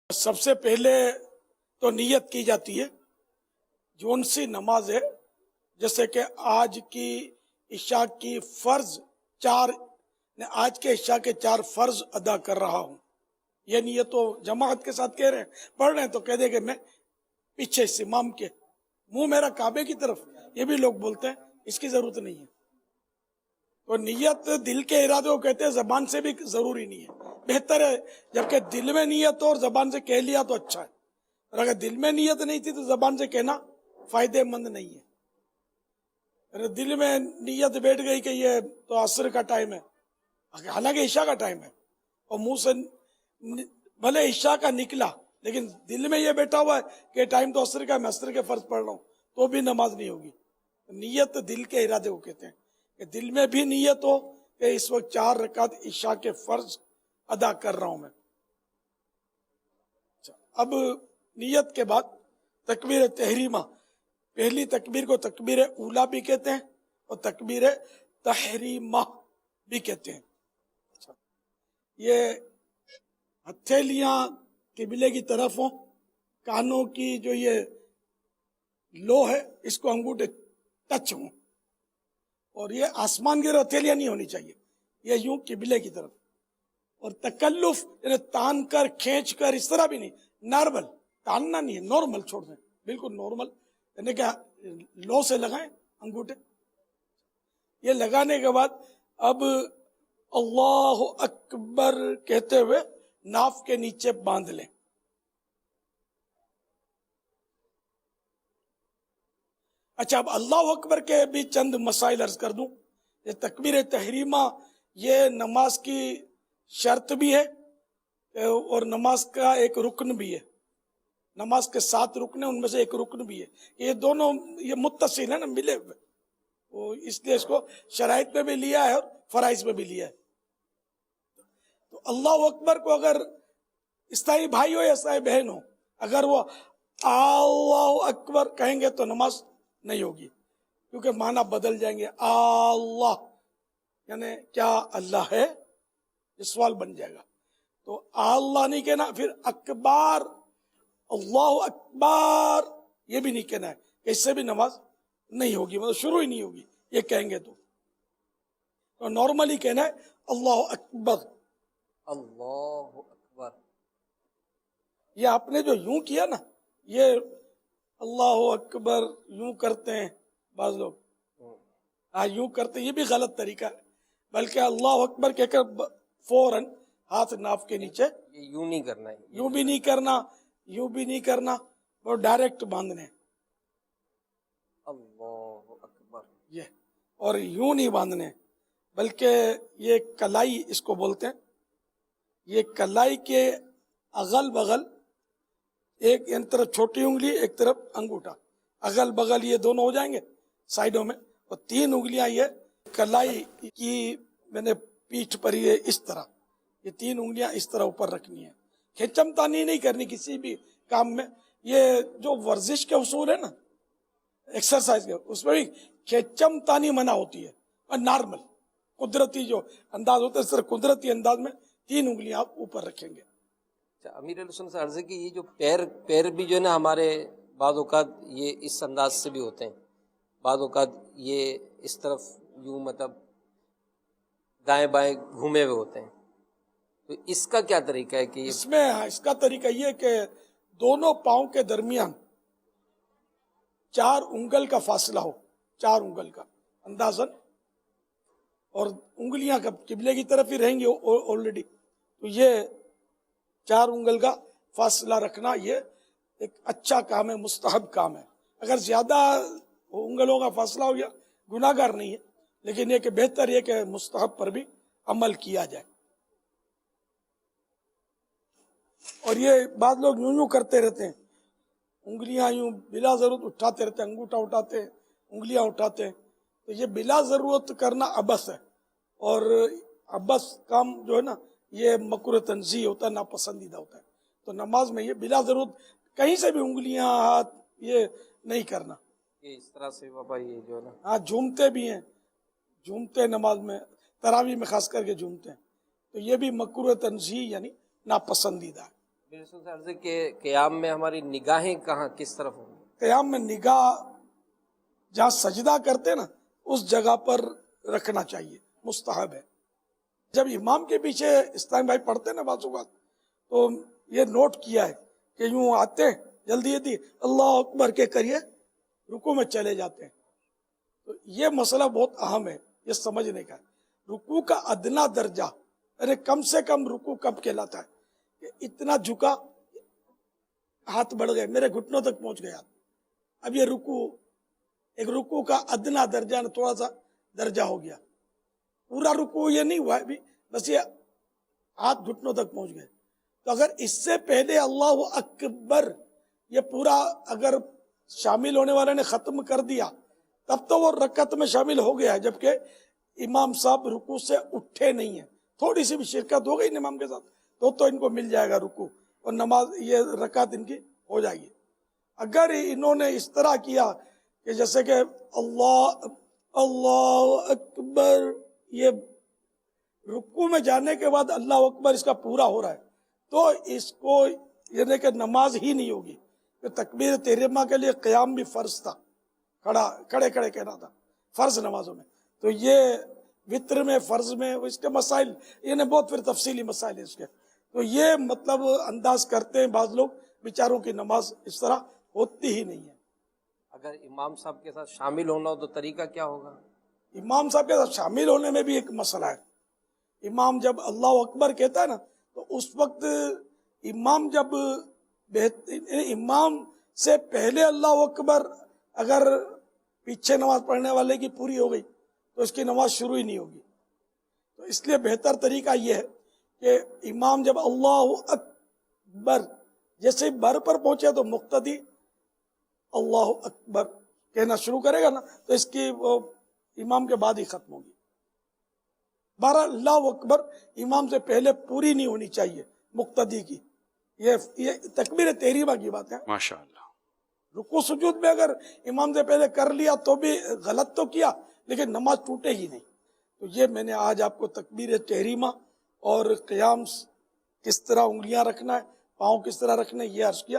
سب سے پہلے تو نیت کی جاتی ہے جون سی نماز ہے، جیسے کہ آج کی عشاء کی فرض آج کے عشاء کے 4 فرض ادا کر رہا ہوں، یہ نیت تو جماعت کے ساتھ کہہ رہے ہیں، پڑھ رہے ہیں تو کہہ دے کہ میں پیچھے سے امام کے منہ میرا کعبے کی طرف، یہ بھی لوگ بولتے ہیں، اس کی ضرورت نہیں ہے۔ تو نیت دل کے ارادے کو کہتے ہیں، زبان سے بھی ضروری نہیں ہے، بہتر ہے جبکہ دل میں نیت ہو اور زبان سے کہہ لیا تو اچھا ہے، اور اگر دل میں نیت نہیں تھی تو زبان سے کہنا فائدے مند نہیں ہے۔ اگر دل میں نیت بیٹھ گئی کہ یہ تو عصر کا ٹائم ہے، حالانکہ عشاء کا ٹائم ہے، اور منہ سے بھلے عشاء کا نکلا لیکن دل میں یہ بیٹھا ہوا ہے کہ ٹائم تو عصر کا ہے، میں عصر کے فرض پڑھ رہا ہوں، تو بھی نماز نہیں ہوگی۔ نیت دل کے ارادے کو کہتے ہیں کہ دل میں بھی نیت ہو کہ اس وقت 4 رکعت عشاء کے فرض ادا کر رہا ہوں میں۔ اب نیت کے بعد تکبیر تحریمہ، پہلی تکبیر کو تکبیر اولا بھی کہتے ہیں اور تکبیر تحریمہ بھی کہتے ہیں۔ یہ ہتھیلیاں قبلے کی طرف ہوں، کانوں کی جو یہ لو ہے اس کو انگوٹھے ٹچ ہوں، اور یہ آسمان کی ہتھیلیاں نہیں ہونی چاہیے، یہ یوں قبلے کی طرف، اور تکلف یعنی تان کر کھینچ کر اس طرح بھی نہیں، نارمل تاننا نہیں ہے، نارمل چھوڑ دیں، بالکل نارمل، یعنی کہ لو سے لگائیں انگوٹھے۔ یہ لگانے کے بعد اب اللہ اکبر کہتے ہوئے ناف کے نیچے باندھ لیں۔ اچھا، اب اللہ اکبر کے بھی چند مسائل عرض کر دوں۔ یہ تکبیر تحریمہ یہ نماز کی شرط بھی ہے اور نماز کا ایک رکن بھی ہے، نماز کے 7 رکن ہیں، ان میں سے ایک رکن بھی ہے، یہ دونوں یہ متصل ہیں نا، ملے ہوئے، وہ اس لیے اس کو شرائط میں بھی لیا ہے اور فرائض میں بھی لیا ہے۔ تو اللہ اکبر کو اگر عیسائی بھائی ہو یا عیسائی بہن ہو، اگر وہ اللہ اکبر کہیں گے تو نماز نہیں ہوگی، کیونکہ معنی بدل جائیں گے۔ اللہ یعنی کیا اللہ ہے، یہ سوال بن جائے گا، تو اللہ نہیں کہنا، پھر اکبر اللہ اکبر یہ بھی نہیں کہنا ہے، اس سے بھی نماز نہیں ہوگی، مطلب شروع ہی نہیں ہوگی یہ کہیں گے تو نارملی کہنا ہے اللہ اکبر۔ اللہ اکبر، یہ آپ نے جو یوں کیا نا، یہ اللہ اکبر یوں کرتے ہیں بعض لوگ، یوں کرتے ہیں، یہ بھی غلط طریقہ ہے، بلکہ اللہ اکبر کہہ کر فوراً ہاتھ ناف کے نیچے، یہ یوں نہیں کرنا ہے، یوں بھی نہیں کرنا، یوں بھی نہیں کرنا، اور ڈائریکٹ باندھنے اللہ اکبر، یہ، اور یوں نہیں باندھنے، بلکہ یہ کلائی اس کو بولتے ہیں، یہ کلائی کے اغل بغل ایک طرف چھوٹی انگلی ایک طرف انگوٹھا، اغل بغل یہ دونوں ہو جائیں گے سائڈوں میں، اور 3 انگلیاں یہ کلائی کی میں نے پیٹھ پر یہ اس طرح، یہ 3 انگلیاں اس طرح اوپر رکھنی ہے، کھچم تانی نہیں کرنی کسی بھی کام میں۔ یہ جو ورزش کے اصول ہے نا، ایکسرسائز کے، اس میں بھی کھچم تانی منع ہوتی ہے، اور نارمل قدرتی جو انداز ہوتا ہے اس طرح قدرتی انداز میں 3 انگلیاں آپ اوپر رکھیں گے۔ امیر علیہ السلام سے عرض ہے کہ یہ جو پیر بھی جو ہے نا ہمارے بعض اوقات یہ اس انداز سے بھی ہوتے ہیں، بعض اوقات یہ اس طرف یوں مطلب دائیں بائیں گھومے ہوئے ہوتے ہیں، تو اس کا کیا طریقہ ہے کہ اس میں اس کا طریقہ یہ کہ دونوں پاؤں کے درمیان 4 انگل کا فاصلہ ہو، 4 انگل کا اندازن، اور انگلیاں قبلے کی طرف ہی رہیں گی آلریڈی، تو یہ 4 انگل کا فاصلہ رکھنا یہ ایک اچھا کام ہے، مستحب کام ہے۔ اگر زیادہ انگلوں کا فاصلہ ہو گیا گناہ گار نہیں ہے، لیکن یہ کہ بہتر یہ کہ مستحب پر بھی عمل کیا جائے۔ اور یہ بعض لوگ یوں یوں کرتے رہتے ہیں، انگلیاں یوں بلا ضرورت اٹھاتے رہتے ہیں، انگوٹھا اٹھاتے ہیں، انگلیاں اٹھاتے ہیں، تو یہ بلا ضرورت کرنا عبث ہے، اور عبث کام جو ہے نا یہ مکروہ تنزیہ ہوتا ہے، ناپسندیدہ ہوتا ہے، تو نماز میں یہ بلا ضرورت کہیں سے بھی انگلیاں ہاتھ یہ نہیں کرنا۔ یہ اس طرح سے بابا یہ جو ہے نا، ہاں جھومتے بھی ہیں، جھومتے نماز میں، تراویح میں خاص کر کے جھومتے ہیں، تو یہ بھی مکروہ تنزیہ یعنی ناپسندیدہ ہے۔ کہ قیام میں ہماری نگاہیں کہاں کس طرف ہوں گی؟ قیام میں نگاہ جہاں سجدہ کرتے نا اس جگہ پر رکھنا چاہیے، مستحب ہے۔ جب امام کے پیچھے اسلام بھائی پڑھتے نا بعض اوقات تو یہ نوٹ کیا ہے کہ یوں آتے ہیں جلدی جلدی اللہ اکبر کے کریے رکوع میں چلے جاتے ہیں، تو یہ مسئلہ بہت اہم ہے، یہ سمجھنے کا ہے۔ رکوع کا ادنا درجہ یعنی کم سے کم رکوع کب کہلاتا ہے کہ اتنا جھکا، ہاتھ بڑھ گئے، میرے گھٹنوں تک پہنچ گیا، اب یہ رکوع ایک رکوع کا ادنا درجہ تھوڑا سا درجہ ہو گیا، پورا رکوع یہ نہیں ہوا ابھی، بس یہ ہاتھ گھٹنوں تک پہنچ گئے۔ تو اگر اس سے پہلے اللہ اکبر یہ پورا اگر شامل ہونے والے نے ختم کر دیا تب تو وہ رکعت میں شامل ہو گیا ہے، جبکہ امام صاحب رکوع سے اٹھے نہیں ہیں، تھوڑی سی بھی شرکت ہو گئی امام کے ساتھ تو ان کو مل جائے گا رکوع اور نماز، یہ رکعت ان کی ہو جائے گی۔ اگر انہوں نے اس طرح کیا کہ جیسے کہ اللہ اکبر، یہ رکوع میں جانے کے بعد اللہ اکبر اس کا پورا ہو رہا ہے، تو اس کو یعنی کہ نماز ہی نہیں ہوگی۔ کہ تکبیر تحریمہ کے لیے قیام بھی فرض تھا، کھڑے کھڑے کہنا تھا فرض نمازوں میں، تو یہ وطر میں فرض میں اس کے مسائل یعنی بہت پھر تفصیلی مسائل ہیں اس کے، تو یہ مطلب انداز کرتے ہیں بعض لوگ، بیچاروں کی نماز اس طرح ہوتی ہی نہیں ہے۔ اگر امام صاحب کے ساتھ شامل ہونا ہو تو طریقہ کیا ہوگا؟ امام صاحب کے ساتھ شامل ہونے میں بھی ایک مسئلہ ہے۔ امام جب اللہ اکبر کہتا ہے نا تو اس وقت امام جب امام سے پہلے اللہ اکبر اگر پیچھے نماز پڑھنے والے کی پوری ہو گئی تو اس کی نماز شروع ہی نہیں ہوگی، تو اس لیے بہتر طریقہ یہ ہے کہ امام جب اللہ اکبر جیسے بر پر پہنچے تو مقتدی اللہ اکبر کہنا شروع کرے گا نا تو اس کی وہ امام کے بعد ہی ختم ہوگی۔ بہرحال اللہ اکبر امام سے پہلے پوری نہیں ہونی چاہیے مقتدی کی، یہ تکبیر تحریمہ کی بات ہے۔ ماشاءاللہ۔ رکوع سجود میں اگر امام سے پہلے کر لیا تو بھی غلط تو کیا لیکن نماز ٹوٹے ہی نہیں۔ تو یہ میں نے آج آپ کو تکبیر تحریمہ اور قیام کس طرح انگلیاں رکھنا ہے، پاؤں کس طرح رکھنا ہے، یہ عرض کیا۔